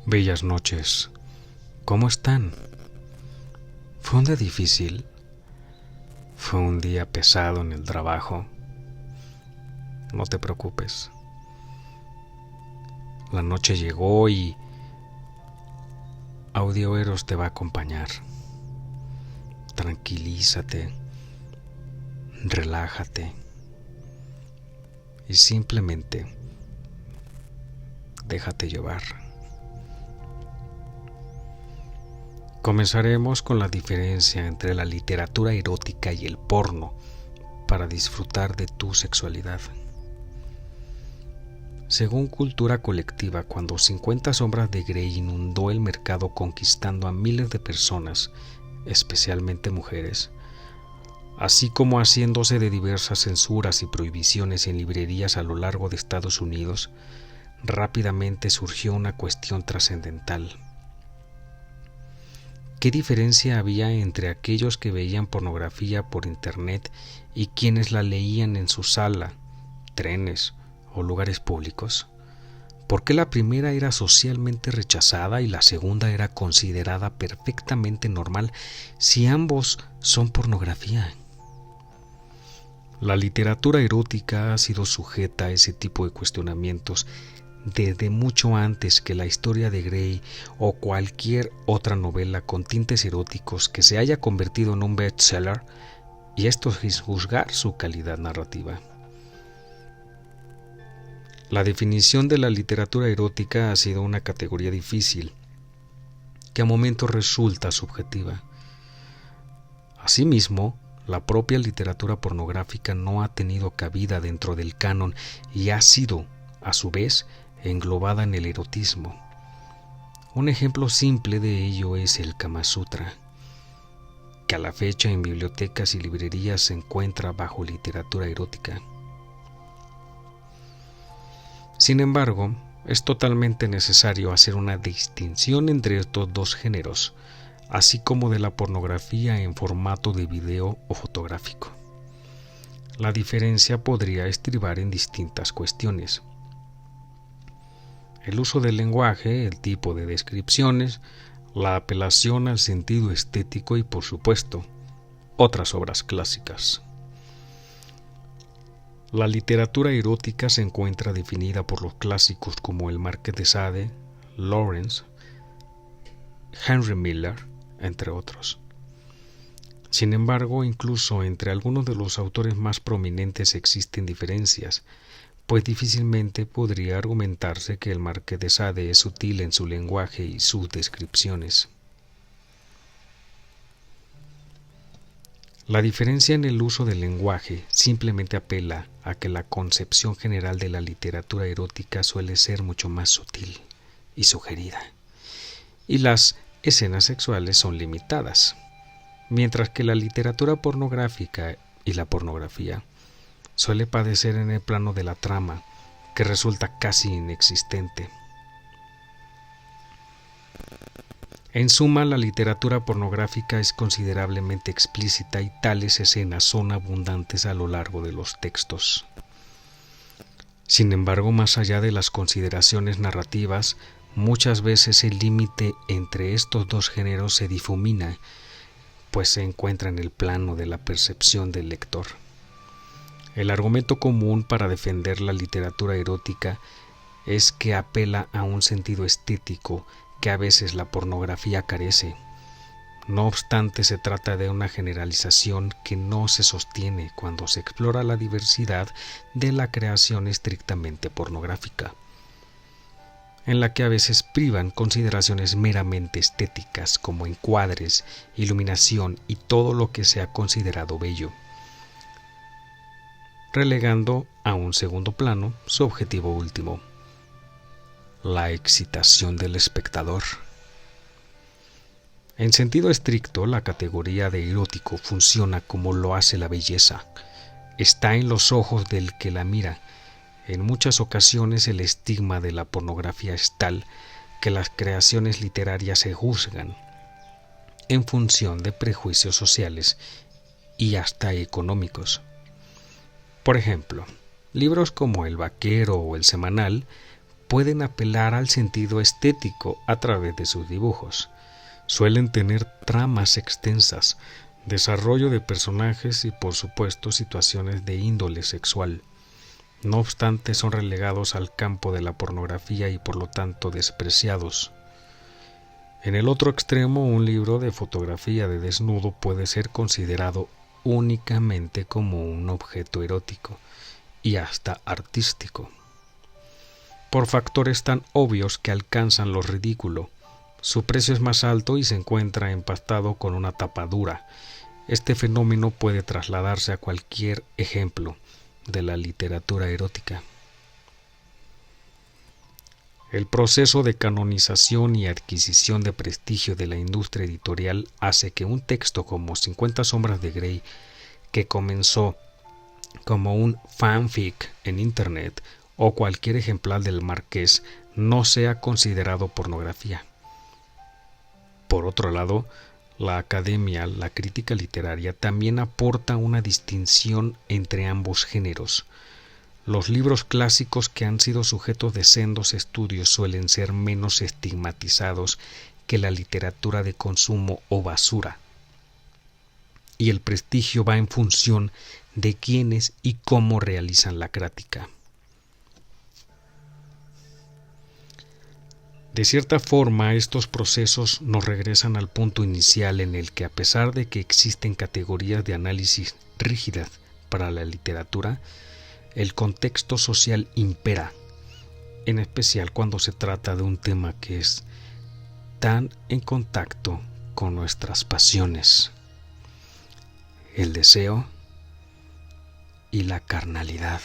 Bellas noches. ¿Cómo están? ¿Fue un día difícil? ¿Fue un día pesado en el trabajo? No te preocupes. La noche llegó y Audioeros te va a acompañar. Tranquilízate, relájate y simplemente déjate llevar. Comenzaremos con la diferencia entre la literatura erótica y el porno para disfrutar de tu sexualidad. Según cultura colectiva, cuando 50 sombras de Grey inundó el mercado conquistando a miles de personas, especialmente mujeres, así como haciéndose de diversas censuras y prohibiciones en librerías a lo largo de Estados Unidos, rápidamente surgió una cuestión trascendental. ¿Qué diferencia había entre aquellos que veían pornografía por internet y quienes la leían en su sala, trenes o lugares públicos? ¿Por qué la primera era socialmente rechazada y la segunda era considerada perfectamente normal si ambos son pornografía? La literatura erótica ha sido sujeta a ese tipo de cuestionamientos desde mucho antes que la historia de Grey o cualquier otra novela con tintes eróticos que se haya convertido en un bestseller, y esto sin juzgar su calidad narrativa. La definición de la literatura erótica ha sido una categoría difícil, que a momentos resulta subjetiva. Asimismo, la propia literatura pornográfica no ha tenido cabida dentro del canon y ha sido, a su vez, englobada en el erotismo. Un ejemplo simple de ello es el Kama Sutra, que a la fecha en bibliotecas y librerías se encuentra bajo literatura erótica. Sin embargo, es totalmente necesario hacer una distinción entre estos dos géneros, así como de la pornografía en formato de video o fotográfico. La diferencia podría estribar en distintas cuestiones: el uso del lenguaje, el tipo de descripciones, la apelación al sentido estético y, por supuesto, otras obras clásicas. La literatura erótica se encuentra definida por los clásicos como el Marqués de Sade, Lawrence, Henry Miller, entre otros. Sin embargo, incluso entre algunos de los autores más prominentes existen diferencias, pues difícilmente podría argumentarse que el Marqués de Sade es sutil en su lenguaje y sus descripciones. La diferencia en el uso del lenguaje simplemente apela a que la concepción general de la literatura erótica suele ser mucho más sutil y sugerida, y las escenas sexuales son limitadas, mientras que la literatura pornográfica y la pornografía suele padecer en el plano de la trama, que resulta casi inexistente. En suma, la literatura pornográfica es considerablemente explícita y tales escenas son abundantes a lo largo de los textos. Sin embargo, más allá de las consideraciones narrativas, muchas veces el límite entre estos dos géneros se difumina, pues se encuentra en el plano de la percepción del lector. El argumento común para defender la literatura erótica es que apela a un sentido estético que a veces la pornografía carece. No obstante, se trata de una generalización que no se sostiene cuando se explora la diversidad de la creación estrictamente pornográfica, en la que a veces privan consideraciones meramente estéticas como encuadres, iluminación y todo lo que sea considerado bello, relegando a un segundo plano su objetivo último: la excitación del espectador. En sentido estricto, la categoría de erótico funciona como lo hace la belleza. Está en los ojos del que la mira. En muchas ocasiones el estigma de la pornografía es tal que las creaciones literarias se juzgan en función de prejuicios sociales y hasta económicos. Por ejemplo, libros como El Vaquero o El Semanal pueden apelar al sentido estético a través de sus dibujos. Suelen tener tramas extensas, desarrollo de personajes y, por supuesto, situaciones de índole sexual. No obstante, son relegados al campo de la pornografía y por lo tanto despreciados. En el otro extremo, un libro de fotografía de desnudo puede ser considerado únicamente como un objeto erótico y hasta artístico, por factores tan obvios que alcanzan lo ridículo. Su precio es más alto y se encuentra empastado con una tapa dura. Este fenómeno puede trasladarse a cualquier ejemplo de la literatura erótica. El proceso de canonización y adquisición de prestigio de la industria editorial hace que un texto como 50 sombras de Grey, que comenzó como un fanfic en internet, o cualquier ejemplar del Marqués, no sea considerado pornografía. Por otro lado, la academia, la crítica literaria, también aporta una distinción entre ambos géneros. Los libros clásicos que han sido sujetos de sendos estudios suelen ser menos estigmatizados que la literatura de consumo o basura. Y el prestigio va en función de quiénes y cómo realizan la crítica. De cierta forma, estos procesos nos regresan al punto inicial en el que, a pesar de que existen categorías de análisis rígidas para la literatura, el contexto social impera, en especial cuando se trata de un tema que es tan en contacto con nuestras pasiones, el deseo y la carnalidad.